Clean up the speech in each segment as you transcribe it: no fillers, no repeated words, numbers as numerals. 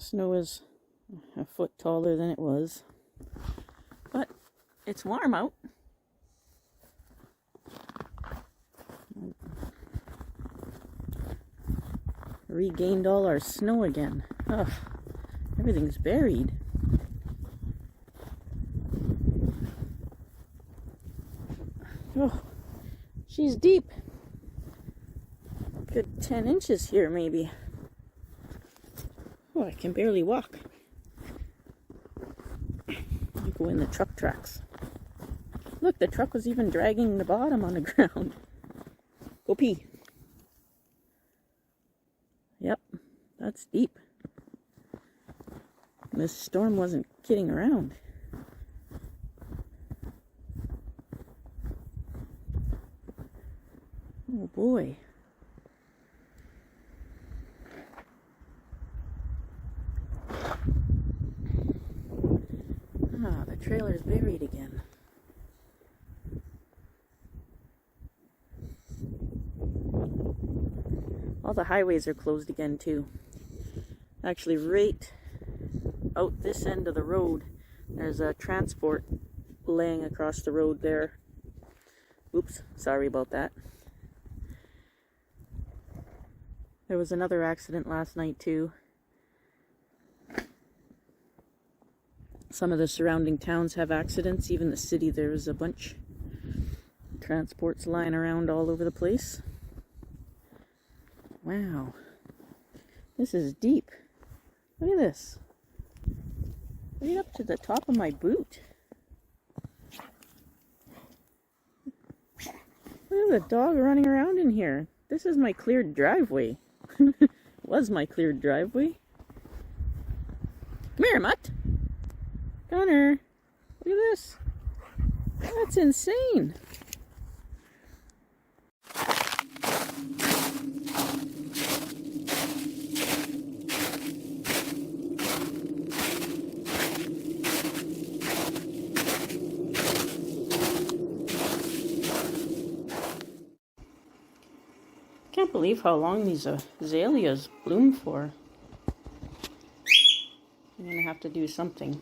snow is a foot taller than it was, but it's warm out. Regained all our snow again. Ugh, everything's buried. Oh, she's deep. Good 10 inches here, maybe. Oh, I can barely walk. I go in the truck tracks. Look, the truck was even dragging the bottom on the ground. Go pee. Yep, that's deep. This storm wasn't kidding around. Oh boy. Ah, the trailer's buried again. All the highways are closed again too. Actually, right out this end of the road, there's a transport laying across the road there. Oops, sorry about that. There was another accident last night too. Some of the surrounding towns have accidents. Even the city, there was a bunch. Transports lying around all over the place. Wow. This is deep. Look at this. Right up to the top of my boot. Look at the dog running around in here. This is my cleared driveway. Was my cleared driveway. Come here, Mutt. Connor, look at this. That's insane. Can't believe how long these azaleas bloom for. I'm gonna have to do something.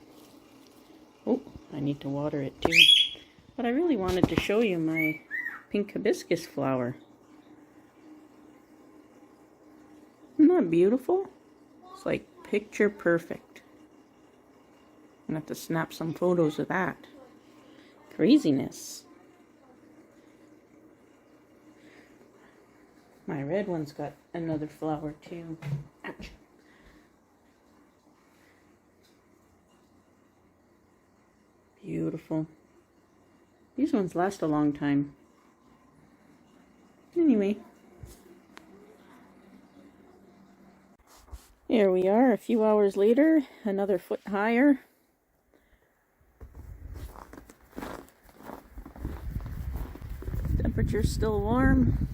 Oh, I need to water it too. But I really wanted to show you my pink hibiscus flower. Isn't that beautiful? It's like picture perfect. I'm gonna have to snap some photos of that. Craziness. My red one's got another flower too. Ouch. Beautiful. These ones last a long time. Anyway. Here we are a few hours later, another foot higher. Temperature's still warm.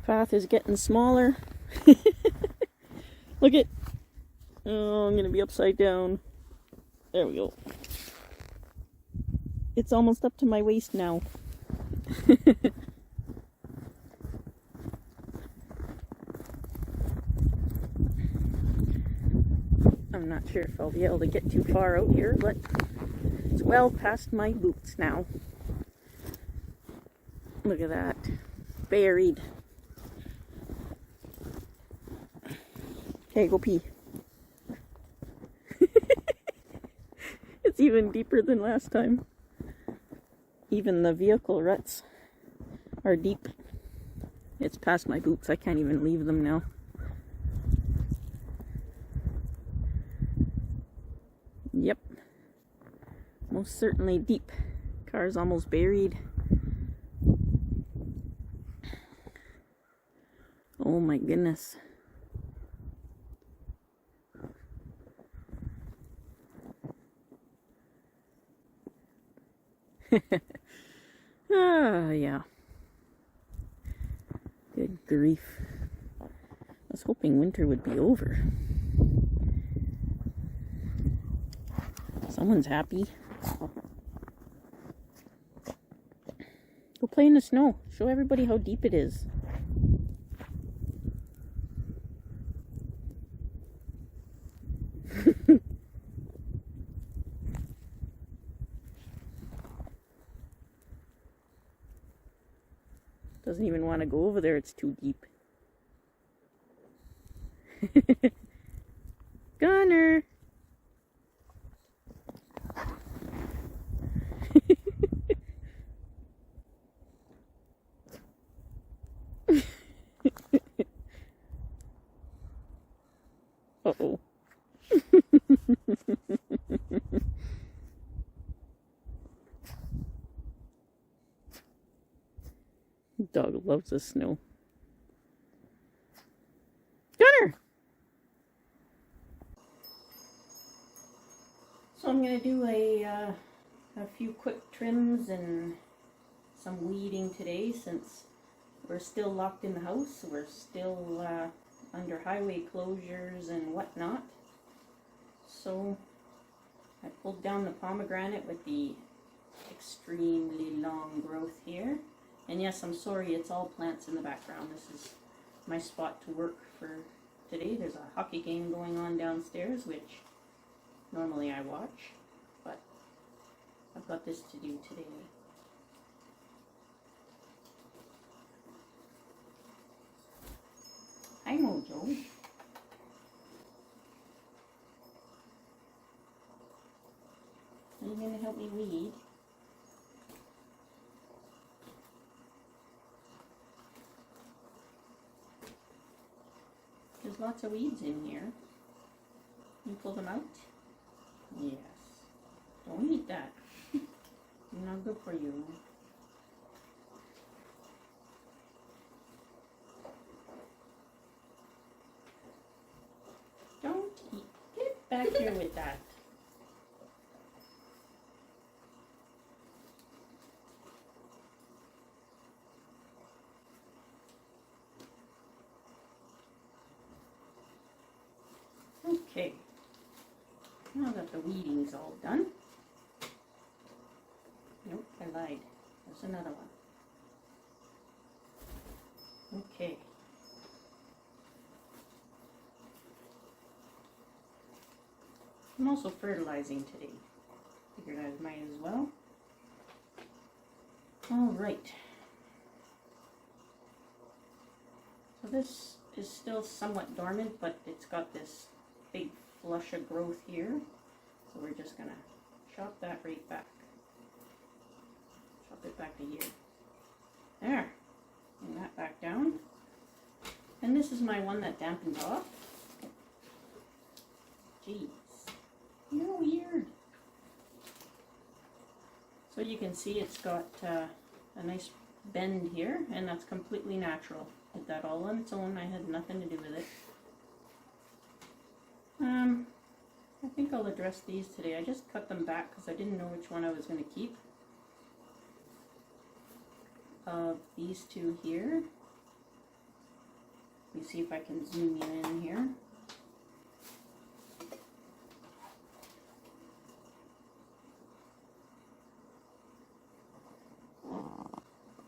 Path is getting smaller. Look at. Oh, I'm gonna be upside down. There we go. It's almost up to my waist now. I'm not sure if I'll be able to get too far out here, but it's well past my boots now. Look at that. Buried. Okay, go pee. It's even deeper than last time. Even the vehicle ruts are deep. It's past my boots. I can't even leave them now. Yep. Most certainly deep. Car's almost buried. Oh my goodness. Ah, yeah. Good grief. I was hoping winter would be over. Someone's happy. Go play in the snow. Show everybody how deep it is. Doesn't even want to go over there, it's too deep. Gunner! Uh-oh. Dog loves the snow. Gunner! So I'm going to do a few quick trims and some weeding today since we're still locked in the house. We're still under highway closures and whatnot. So I pulled down the pomegranate with the extremely long growth here. And yes, I'm sorry, it's all plants in the background. This is my spot to work for today. There's a hockey game going on downstairs, which normally I watch, but I've got this to do today. Hi, Mojo. Are you going to help me weed? There's lots of weeds in here. Can you pull them out? Yes. Don't eat that. Not good for you. Don't eat. Get back here with that. Okay, now that the weeding's all done. Nope, I lied. There's another one. Okay. I'm also fertilizing today. Figured I might as well. Alright. So this is still somewhat dormant, but it's got this big flush of growth here. So we're just gonna chop that right back. Chop it back to here. There. And that back down. And this is my one that dampened off. Jeez. You're weird. So you can see it's got a nice bend here, and that's completely natural. Did that all on its own. I had nothing to do with it. I think I'll address these today. I just cut them back because I didn't know which one I was going to keep. These two here. Let me see if I can zoom you in here.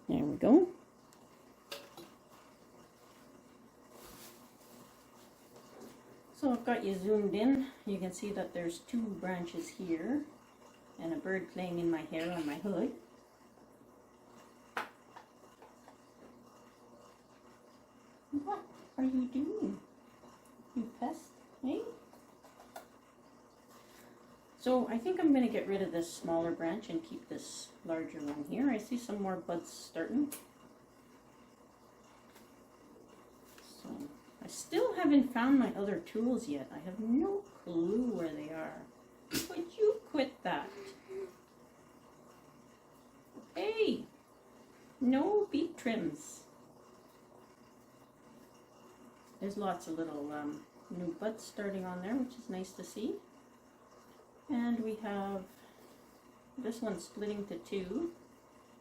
There we go. So I've got you zoomed in. You can see that there's two branches here and a bird playing in my hair on my hood. What are you doing, you pest, eh? So I think I'm going to get rid of this smaller branch and keep this larger one here. I see some more buds starting. So I still haven't found my other tools yet. I have no clue where they are. Would you quit that? Hey! No beak trims. There's lots of little new buds starting on there, which is nice to see. And we have this one splitting to two,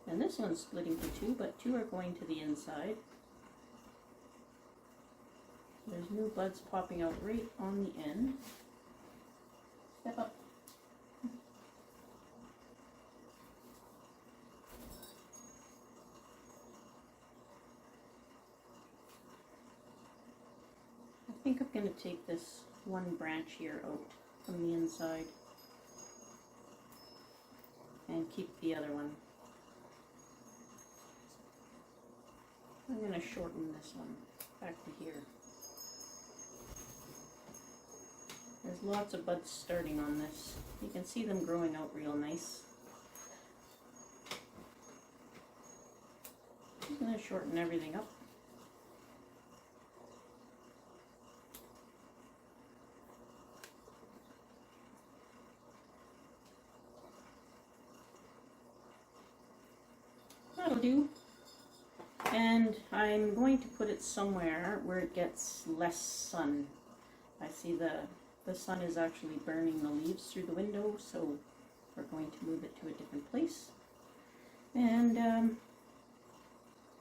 and this one's splitting to two, but two are going to the inside. There's new buds popping out right on the end. Step up. I think I'm going to take this one branch here out from the inside and keep the other one. I'm going to shorten this one back to here. There's lots of buds starting on this. You can see them growing out real nice. I'm going to shorten everything up. That'll do. And I'm going to put it somewhere where it gets less sun. I see the sun is actually burning the leaves through the window, so we're going to move it to a different place. And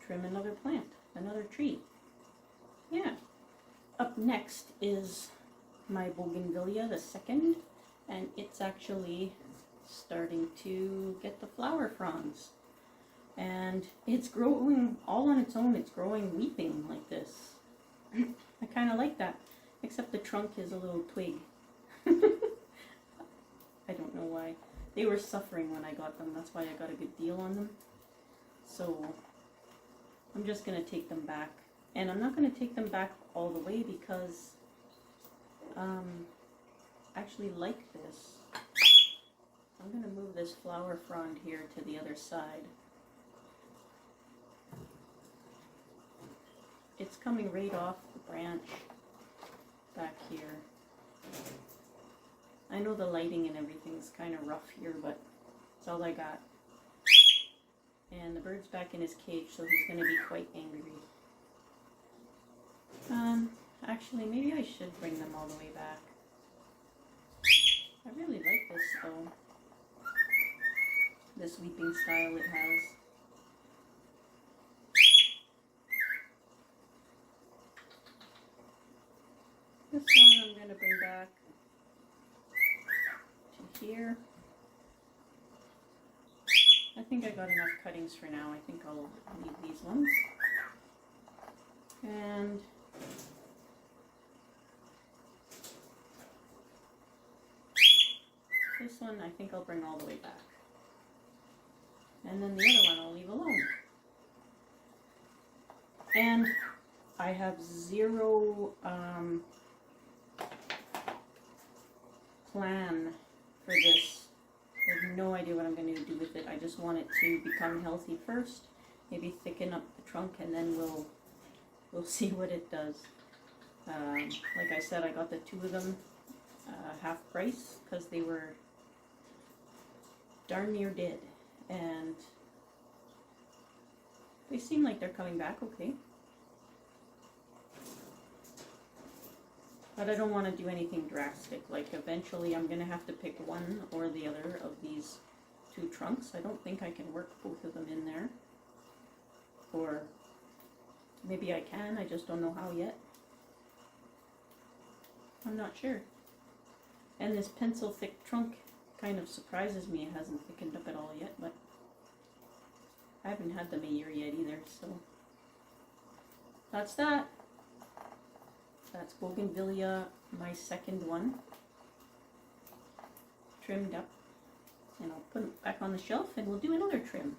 trim another plant, another tree. Yeah. Up next is my bougainvillea, the second, and it's actually starting to get the flower fronds. And it's growing all on its own. It's growing weeping like this. I kind of like that, except the trunk is a little twig. I don't know why. They were suffering when I got them. That's why I got a good deal on them. So I'm just going to take them back. And I'm not going to take them back all the way because I actually like this. I'm going to move this flower frond here to the other side. It's coming right off the branch back here. I know the lighting and everything's kind of rough here, but it's all I got. And the bird's back in his cage, so he's going to be quite angry. Actually, maybe I should bring them all the way back. I really like this, though. This weeping style it has. This one I'm going to bring back to here. I think I got enough cuttings for now. I think I'll leave these ones. And this one I think I'll bring all the way back. And then the other one I'll leave alone. And I have zero plan for this. I have no idea what I'm going to do with it. I just want it to become healthy first, maybe thicken up the trunk, and then we'll see what it does. Like I said, I got the two of them half price because they were darn near dead, and they seem like they're coming back okay. But I don't want to do anything drastic. Like, eventually I'm going to have to pick one or the other of these two trunks. I don't think I can work both of them in there. Or maybe I can, I just don't know how yet. I'm not sure. And this pencil thick trunk kind of surprises me. It hasn't thickened up at all yet, but I haven't had them a year yet either, so that's that. That's bougainvillea, my second one, trimmed up, and I'll put it back on the shelf and we'll do another trim.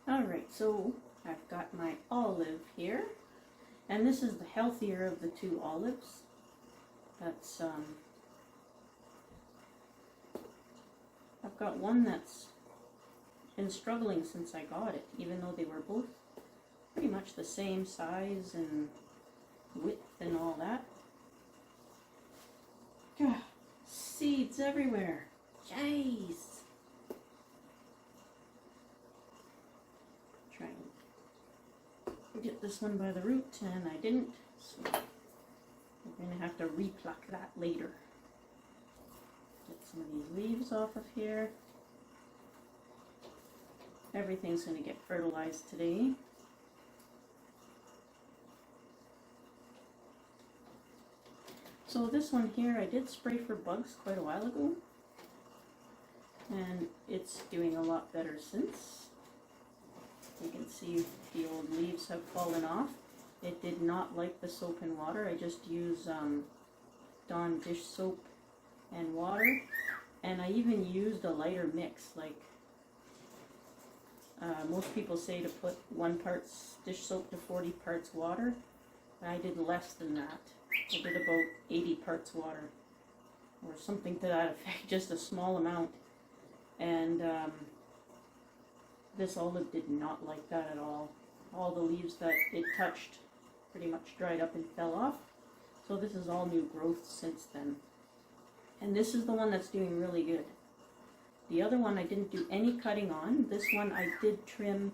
Alright, so I've got my olive here, and this is the healthier of the two olives. That's, I've got one that's been struggling since I got it, even though they were both pretty much the same size and width and all that. Gah, seeds everywhere. Jeez. Try and get this one by the root, and I didn't, so we're going to have to repluck that later. Get some of these leaves off of here. Everything's going to get fertilized today. So this one here I did spray for bugs quite a while ago, and it's doing a lot better since. You can see the old leaves have fallen off. It did not like the soap and water. I just use Dawn dish soap and water, and I even used a lighter mix. Like most people say to put 1 part dish soap to 40 parts water. I did less than that. I did about 80 parts water or something to that effect, just a small amount. And this olive did not like that at all. All the leaves that it touched pretty much dried up and fell off. So this is all new growth since then. And this is the one that's doing really good. The other one I didn't do any cutting on. This one I did trim.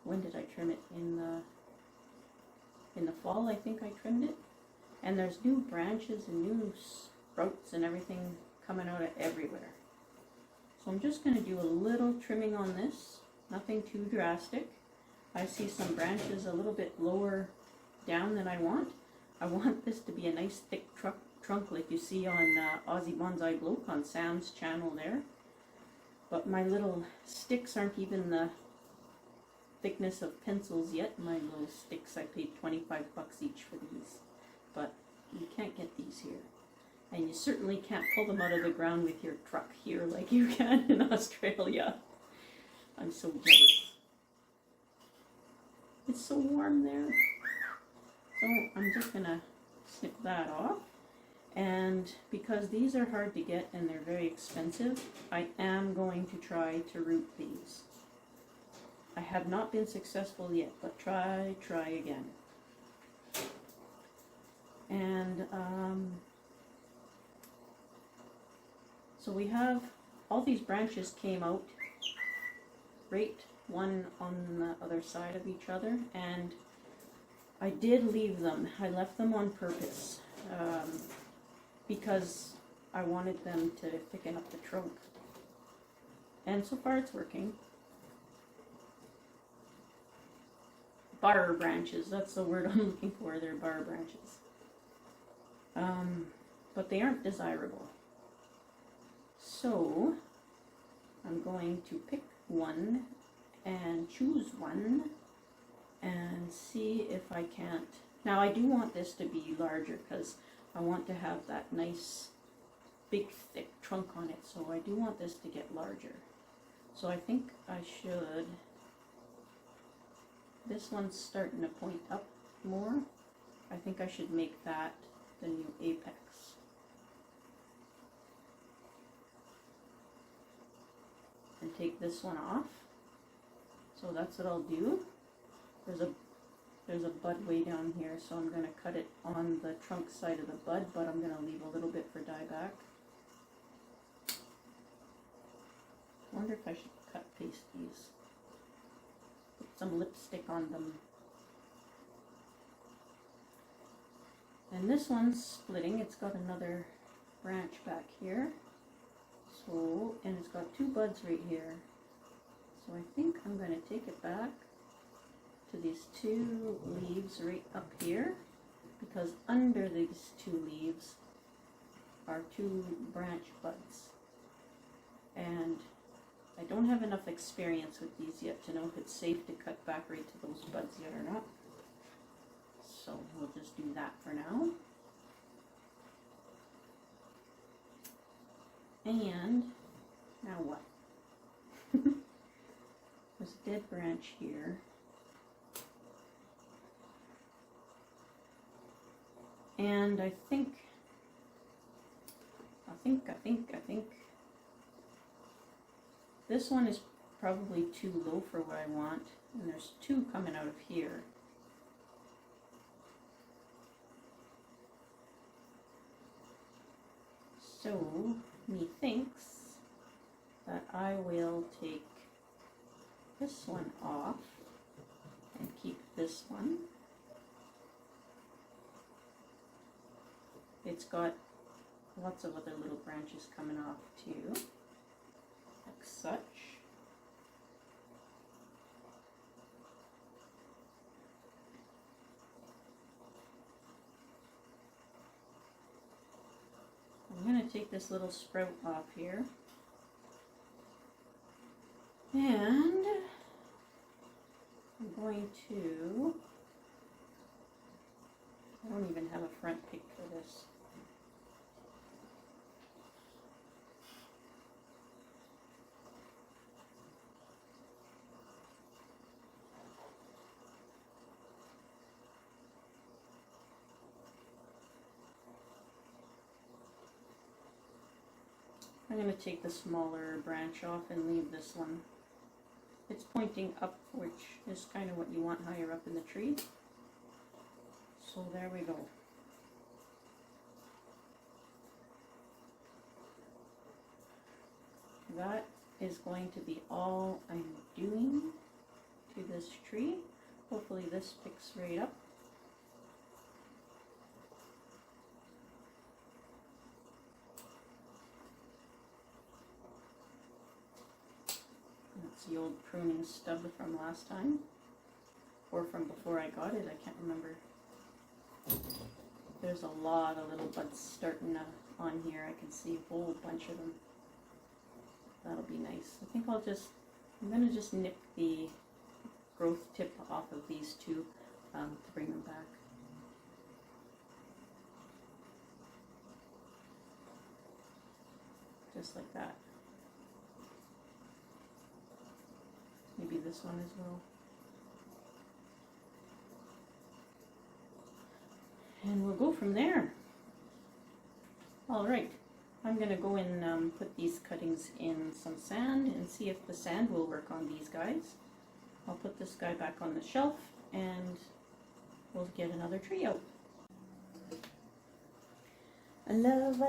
When did I trim it? In the fall, I think I trimmed it. And there's new branches and new sprouts and everything coming out of everywhere. So I'm just going to do a little trimming on this. Nothing too drastic. I see some branches a little bit lower down than I want. I want this to be a nice thick trunk like you see on Aussie Bonsai Bloke on Sam's channel there. But my little sticks aren't even the thickness of pencils yet. My little sticks, I paid 25 bucks each for these. But you can't get these here. And you certainly can't pull them out of the ground with your truck here like you can in Australia. I'm so jealous. It's so warm there. So I'm just going to snip that off. And because these are hard to get and they're very expensive, I am going to try to root these. I have not been successful yet, but try again. And so we have all these branches came out right one on the other side of each other, and I did leave them. I left them on purpose because I wanted them to thicken up the trunk. And so far it's working. Bar branches, that's the word I'm looking for. They're bar branches. But they aren't desirable. So I'm going to pick one and choose one and see if I can't. Now I do want this to be larger because I want to have that nice big thick trunk on it, so I do want this to get larger. So I think I should, this one's starting to point up more. I think I should make that the new apex. And take this one off. So that's what I'll do. There's a bud way down here, so I'm going to cut it on the trunk side of the bud, but I'm going to leave a little bit for dieback. I wonder if I should cut paste these. Put some lipstick on them. And this one's splitting. It's got another branch back here. So, and it's got 2 buds right here. So I think I'm going to take it back to these 2 leaves right up here, because under these 2 leaves are 2 branch buds. And I don't have enough experience with these yet to know if it's safe to cut back right to those buds yet or not. So we'll just do that for now. And now what? There's a dead branch here. And I think this one is probably too low for what I want, and there's two coming out of here. So, methinks that I will take this one off and keep this one. It's got lots of other little branches coming off too, like such. I'm going to take this little sprout off here, and I'm going to, I don't even have a front pick for this. I'm going to take the smaller branch off and leave this one. It's pointing up, which is kind of what you want higher up in the tree. So there we go. That is going to be all I'm doing to this tree. Hopefully this picks right up. That's the old pruning stub from last time, or from before I got it, I can't remember. There's a lot of little buds starting on here. I can see a whole bunch of them. That'll be nice. I think I'm going to just nip the growth tip off of these two to bring them back. Just like that. Maybe this one as well. And we'll go from there. Alright, I'm going to go and put these cuttings in some sand and see if the sand will work on these guys. I'll put this guy back on the shelf and we'll get another tree out. I love my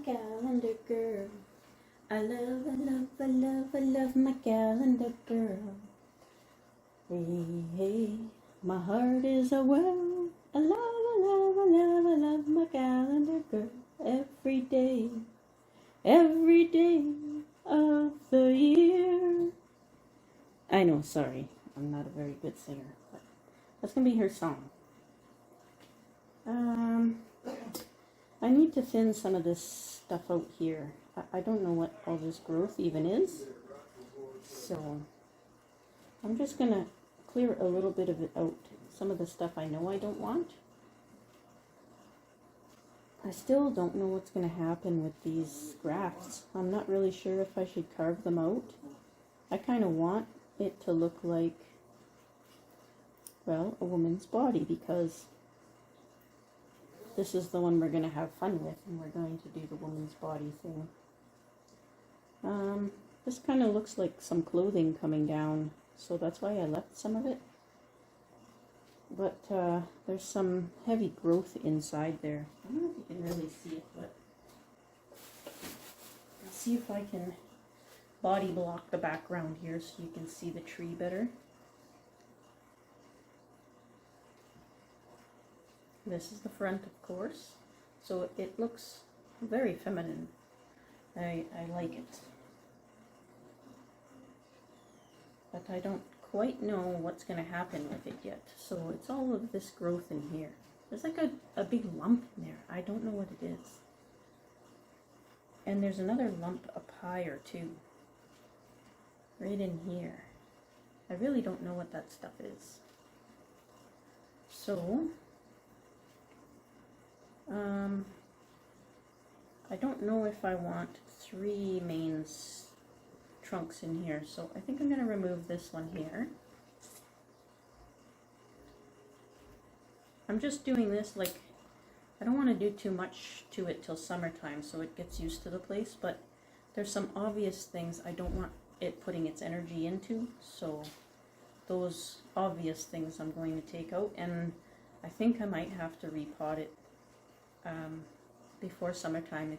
calendar girl. I love my calendar girl. Hey, hey, my heart is a well. I love my calendar girl. Every day of the year. I know, sorry, I'm not a very good singer, but that's gonna be her song. I need to thin some of this stuff out here. I don't know what all this growth even is, so I'm just gonna clear a little bit of it out. Some of the stuff I know I don't want. I still don't know what's going to happen with these grafts. I'm not really sure if I should carve them out. I kind of want it to look like, well, a woman's body, because this is the one we're going to have fun with, and we're going to do the woman's body thing. This kind of looks like some clothing coming down, so that's why I left some of it. But there's some heavy growth inside there. I don't know if you can really see it, but I'll see if I can body block the background here so you can see the tree better. This is the front, of course, so it looks very feminine. I like it. But I don't quite know what's going to happen with it yet. So it's all of this growth in here. There's like a big lump in there. I don't know what it is. And there's another lump up higher too. Right in here. I really don't know what that stuff is. So, I don't know if I want 3 main trunks in here, so I think I'm going to remove this one here. I'm just doing this like, I don't want to do too much to it till summertime so it gets used to the place, but there's some obvious things I don't want it putting its energy into, so those obvious things I'm going to take out, and I think I might have to repot it before summertime.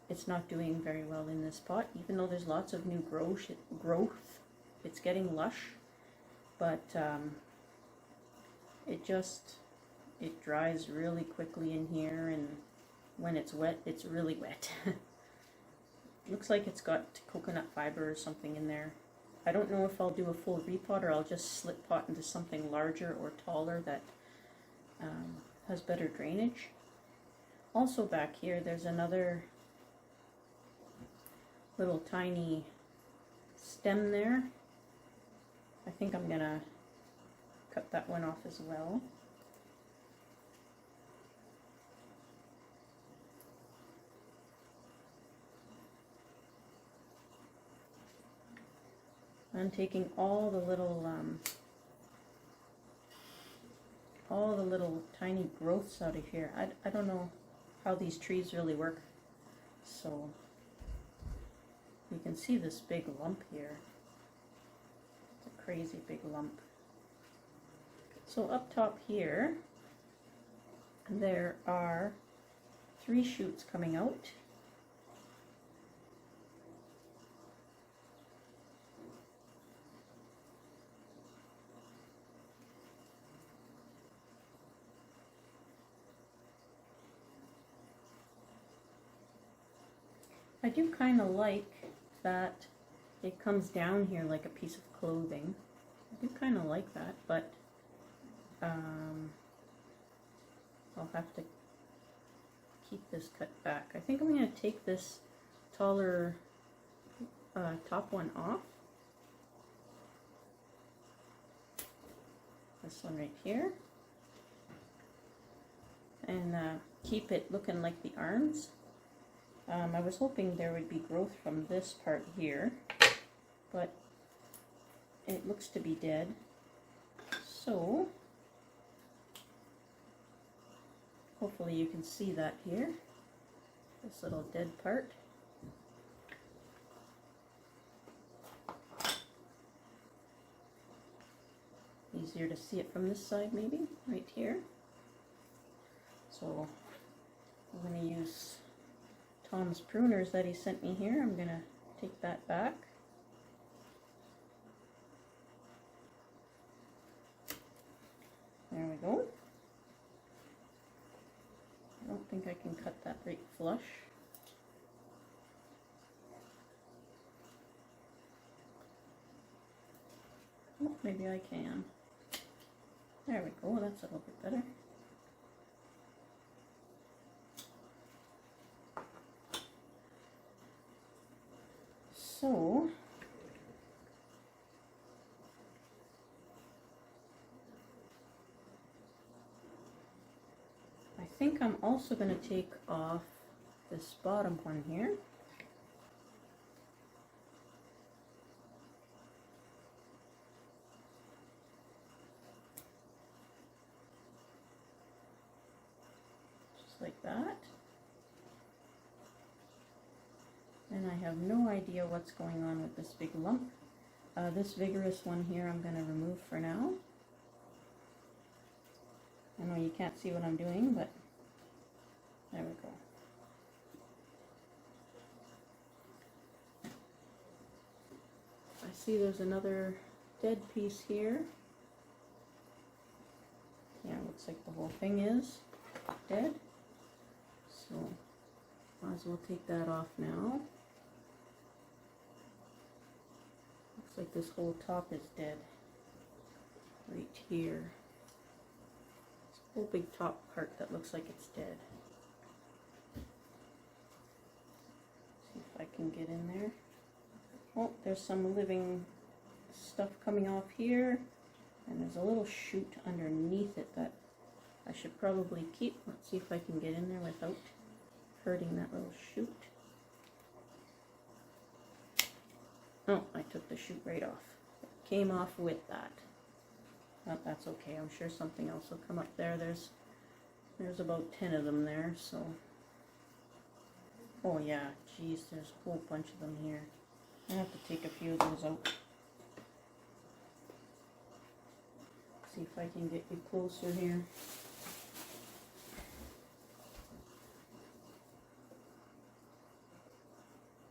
It's not doing very well in this pot, even though there's lots of new growth. It's getting lush, but it dries really quickly in here, and when it's wet, it's really wet. Looks like it's got coconut fiber or something in there. I don't know if I'll do a full repot or I'll just slip pot into something larger or taller that has better drainage. Also back here, there's another little tiny stem there. I think I'm gonna cut that one off as well. I'm taking all the little tiny growths out of here. I don't know how these trees really work, so you can see this big lump here. It's a crazy big lump. So up top here, there are 3 shoots coming out. I do kind of like that it comes down here like a piece of clothing. I do kind of like that, but I'll have to keep this cut back. I think I'm going to take this taller top one off. This one right here. And keep it looking like the arms. I was hoping there would be growth from this part here, but it looks to be dead. So, hopefully you can see that here, this little dead part. Easier to see it from this side maybe, right here. So, I'm going to use Tom's pruners that he sent me here. I'm going to take that back. There we go. I don't think I can cut that right flush. Oh, maybe I can. There we go, that's a little bit better. So, I think I'm also going to take off this bottom one here. Just like that. And I have no idea what's going on with this big lump. This vigorous one here I'm going to remove for now. I know you can't see what I'm doing, but there we go. I see there's another dead piece here. Yeah, looks like the whole thing is dead. So, might as well take that off now. Looks like this whole top is dead. Right here. This whole big top part that looks like it's dead. See if I can get in there. Oh, there's some living stuff coming off here. And there's a little shoot underneath it that I should probably keep. Let's see if I can get in there without hurting that little shoot. Oh, I took the shoot right off. It came off with that. But that's okay. I'm sure something else will come up there. There's about 10 of them there, so. Oh yeah, geez, there's a whole bunch of them here. I have to take a few of those out. See if I can get you closer here.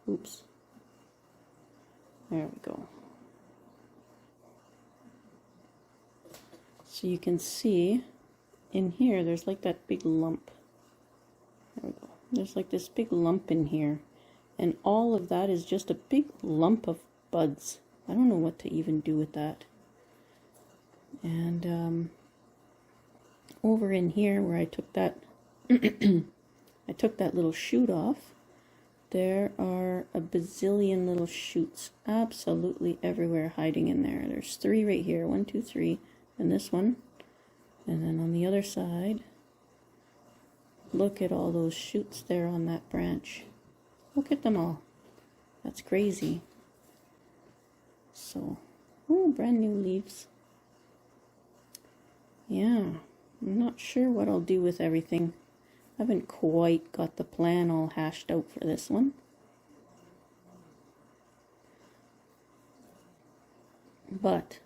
Oops. There we go. So you can see in here, there's like that big lump. There we go. There's like this big lump in here. And all of that is just a big lump of buds. I don't know what to even do with that. And over in here where I took that, I took that little shoot off. There are a bazillion little shoots absolutely everywhere hiding in there. There's 3 right here, 1, 2, 3, and this one. And then on the other side, look at all those shoots there on that branch. Look at them all. That's crazy. So, oh, brand new leaves. Yeah, I'm not sure what I'll do with everything. I haven't quite got the plan all hashed out for this one. But,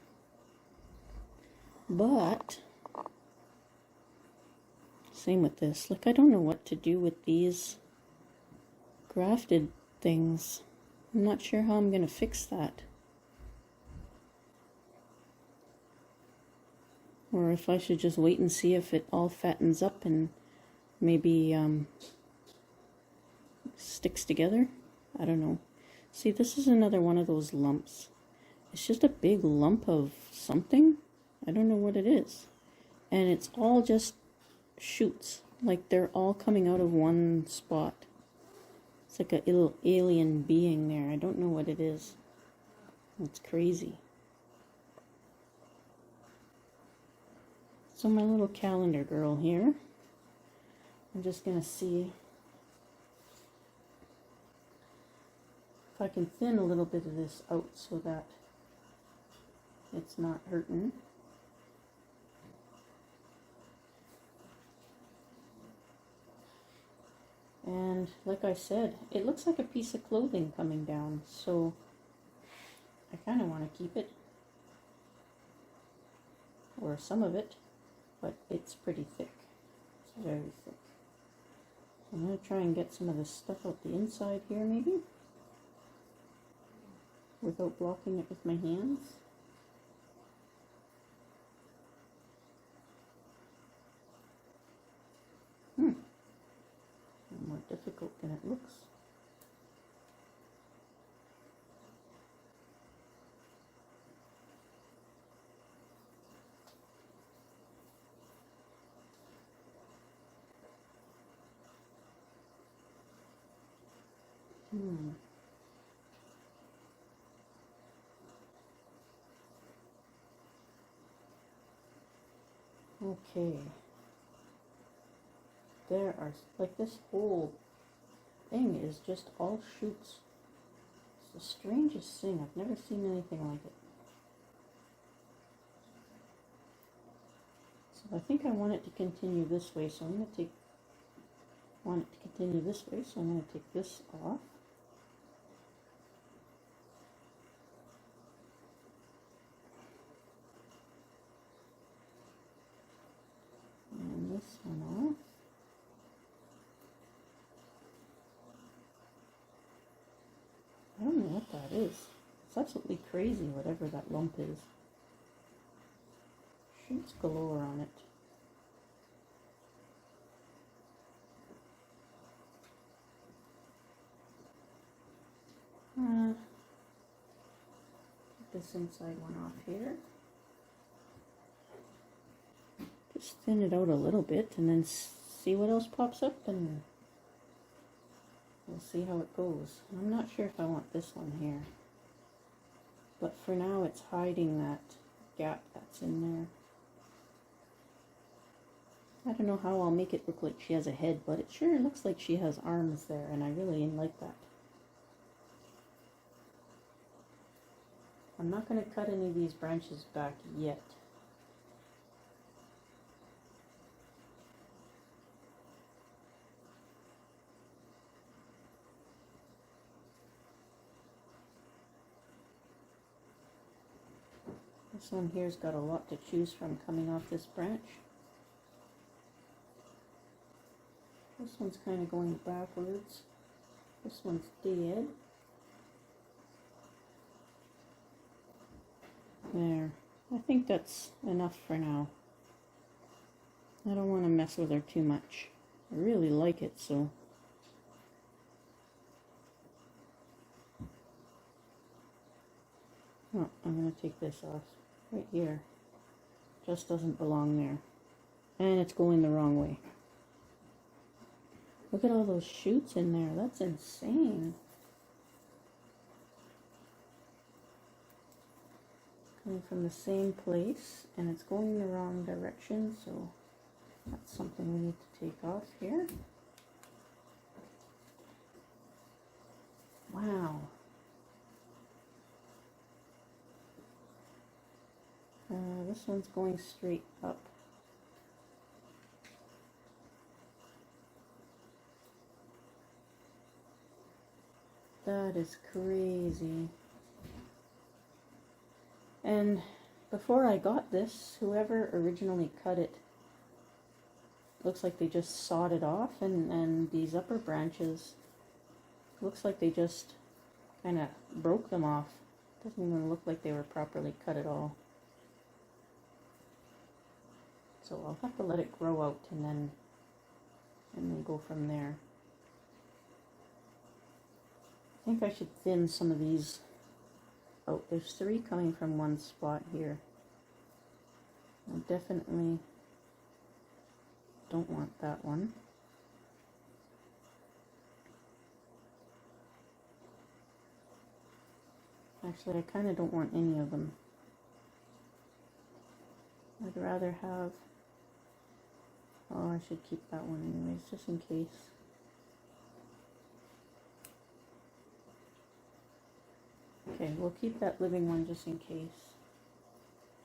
same with this. Like, I don't know what to do with these grafted things. I'm not sure how I'm going to fix that. Or if I should just wait and see if it all fattens up and maybe sticks together. I don't know. See, this is another one of those lumps. It's just a big lump of something. I don't know what it is. And it's all just shoots. Like they're all coming out of one spot. It's like a little alien being there. I don't know what it is. It's crazy. So my little calendar girl here. I'm just going to see if I can thin a little bit of this out so that it's not hurting. And like I said, it looks like a piece of clothing coming down, so I kind of want to keep it, or some of it, but it's pretty thick. It's very thick. I'm going to try and get some of this stuff out the inside here, maybe, without blocking it with my hands. More difficult than it looks. Okay. There are, like, this whole thing is just all shoots. It's the strangest thing. I've never seen anything like it. So I think I want it to continue this way, so I'm going to want it to continue this way, so I'm going to take this off. And this one off. I don't know what that is. It's absolutely crazy, whatever that lump is. Shoots galore on it. Take this inside one off here. Just thin it out a little bit and then see what else pops up, and we'll see how it goes. I'm not sure if I want this one here, but for now it's hiding that gap that's in there. I don't know how I'll make it look like she has a head, but it sure looks like she has arms there, and I really like that. I'm not going to cut any of these branches back yet. This one here's got a lot to choose from coming off this branch. This one's kind of going backwards. This one's dead. There. I think that's enough for now. I don't want to mess with her too much. I really like it, so. Oh, I'm going to take this off. Right here. Just doesn't belong there. And it's going the wrong way. Look at all those shoots in there. That's insane. Coming from the same place, and it's going the wrong direction, so that's something we need to take off here. Wow. This one's going straight up. That is crazy. And before I got this, whoever originally cut it, looks like they just sawed it off, and these upper branches, looks like they just kind of broke them off. Doesn't even look like they were properly cut at all. So I'll have to let it grow out and then go from there. I think I should thin some of these. Oh, there's 3 coming from one spot here. I definitely don't want that one. Actually, I kind of don't want any of them. I'd rather have... Oh, I should keep that one anyways, just in case. Okay, we'll keep that living one just in case.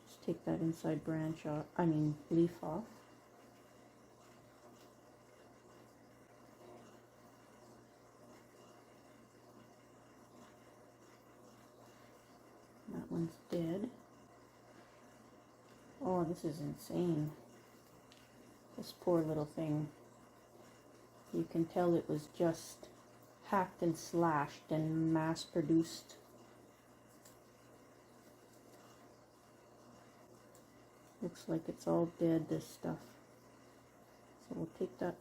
Just take that inside branch off, leaf off. That one's dead. Oh, this is insane. This poor little thing. You can tell it was just hacked and slashed and mass produced. Looks like it's all dead, this stuff. So we'll take that.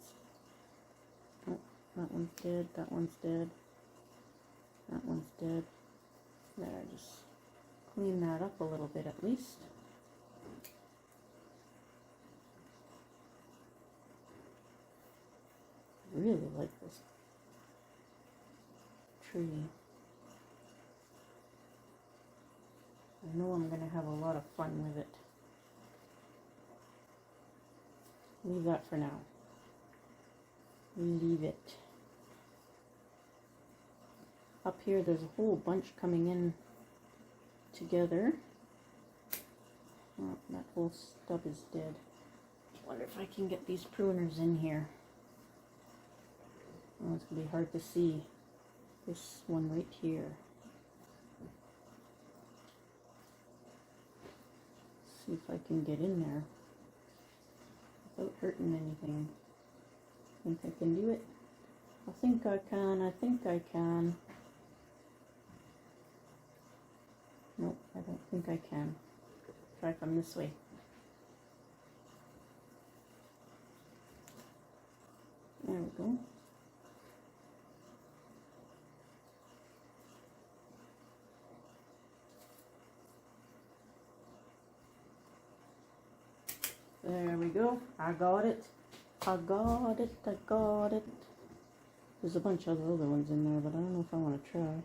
Oh, that one's dead, that one's dead. That one's dead. There, just clean that up a little bit at least. I really like this tree. I know I'm going to have a lot of fun with it. Leave that for now. Leave it. Up here there's a whole bunch coming in together. Oh, that whole stub is dead. I wonder if I can get these pruners in here. Oh, it's going to be hard to see. This one right here. See if I can get in there without hurting anything. Think I can do it? I think I can. I think I can. Nope, I don't think I can. Try from this way. There we go. There we go. I got it. I got it. I got it. There's a bunch of other ones in there, but I don't know if I want to try.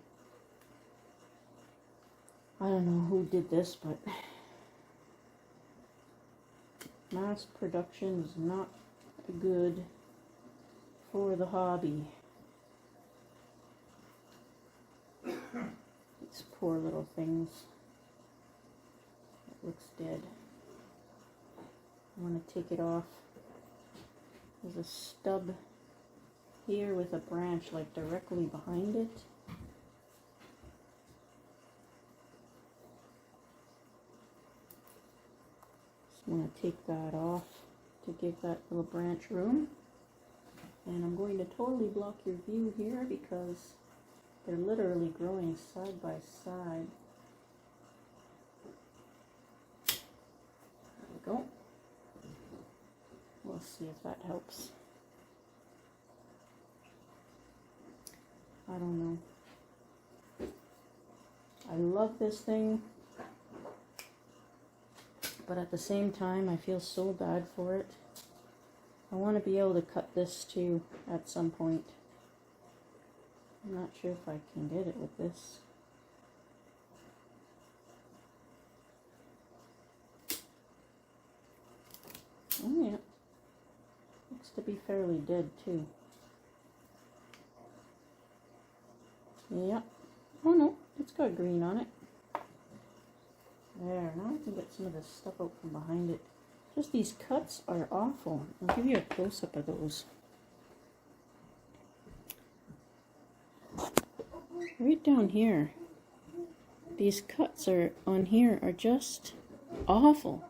I don't know who did this, but mass production is not good for the hobby. These poor little things. looks dead. I want to take it off. There's a stub here with a branch like directly behind it. Just want to take that off to give that little branch room. And I'm going to totally block your view here because they're literally growing side by side. There we go. We'll see if that helps. I don't know. I love this thing, but at the same time I feel so bad for it. I want to be able to cut this too at some point. I'm not sure if I can get it with this. Oh yeah, looks to be fairly dead too. Yeah. Oh no, it's got green on it. There, now I can get some of this stuff out from behind it. Just these cuts are awful. I'll give you a close-up of those. Right down here, these cuts are on here are just awful.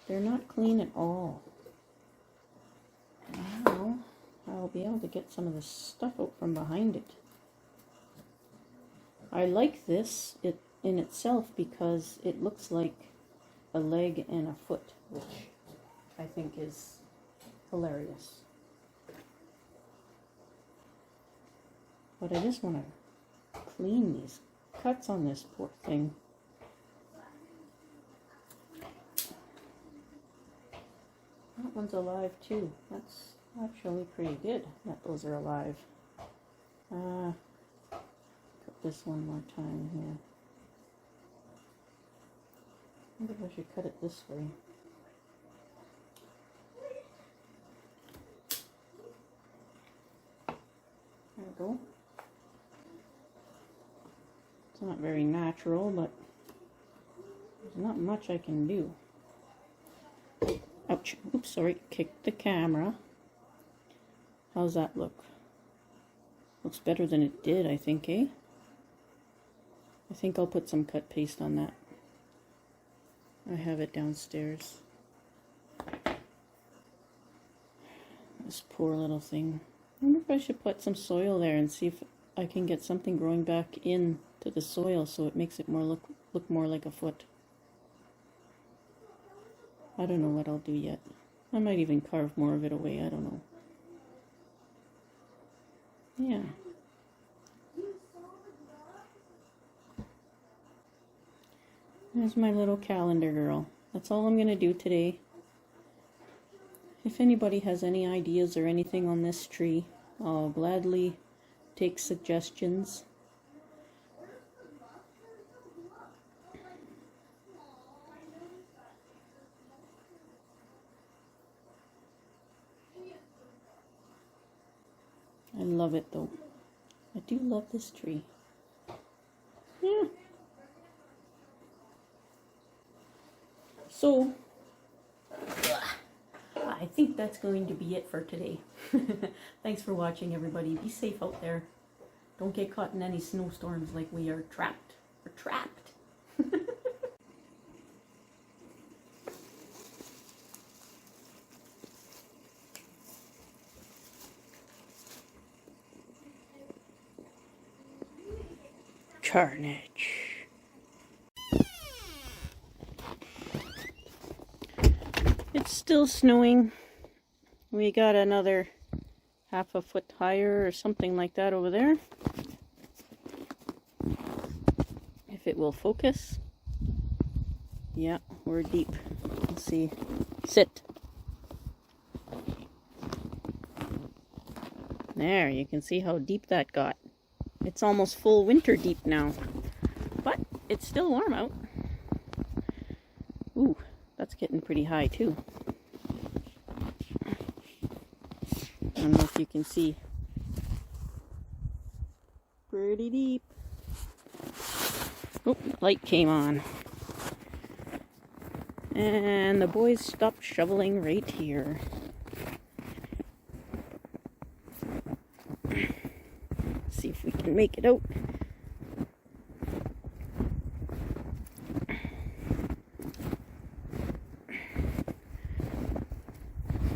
They're not clean at all. Now I'll be able to get some of the stuff out from behind it. I like this in itself because it looks like a leg and a foot, which I think is hilarious. But I just want to clean these cuts on this poor thing. That one's alive too. That's actually pretty good that those are alive. Cut this one more time here. I wonder if I should cut it this way. There we go. It's not very natural, but there's not much I can do. Ouch. Oops, sorry. Kicked the camera. How's that look? Looks better than it did, I think, eh? I think I'll put some cut paste on that. I have it downstairs. This poor little thing. I wonder if I should put some soil there and see if I can get something growing back into the soil so it makes it more look more like a foot. I don't know what I'll do yet. I might even carve more of it away, I don't know. Yeah. There's my little calendar girl. That's all I'm going to do today. If anybody has any ideas or anything on this tree, I'll gladly take suggestions. I love it though. I do love this tree. Yeah. So, I think that's going to be it for today. Thanks for watching, everybody. Be safe out there. Don't get caught in any snowstorms like we are trapped. We're trapped. Carnage. It's still snowing. We got another half a foot higher or something like that over there. If it will focus. Yeah, we're deep. Let's see. Sit. There, you can see how deep that got. It's almost full winter deep now. But it's still warm out. Ooh, that's getting pretty high too. I don't know if you can see. Pretty deep. Oh, the light came on. And the boys stopped shoveling right here. See if we can make it out.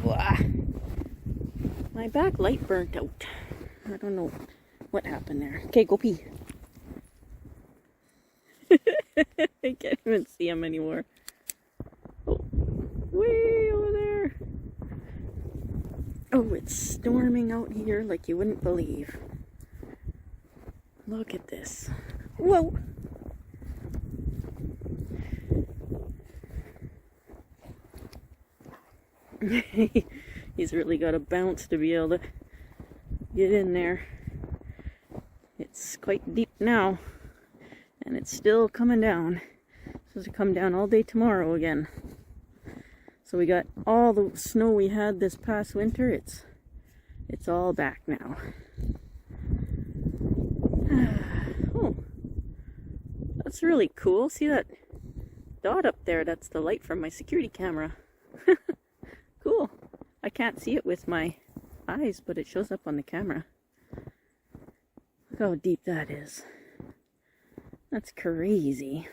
Blah. My back light burnt out. I don't know what happened there. Okay, go pee. I can't even see him anymore. Oh, way over there. Oh, it's storming out here like you wouldn't believe. Look at this. Whoa. He's really got a bounce to be able to get in there. It's quite deep now, and it's still coming down. It's supposed to come down all day tomorrow again. So we got all the snow we had this past winter. It's all back now. Oh, that's really cool. See that dot up there? That's the light from my security camera. Cool. I can't see it with my eyes, but it shows up on the camera. Look how deep that is. That's crazy.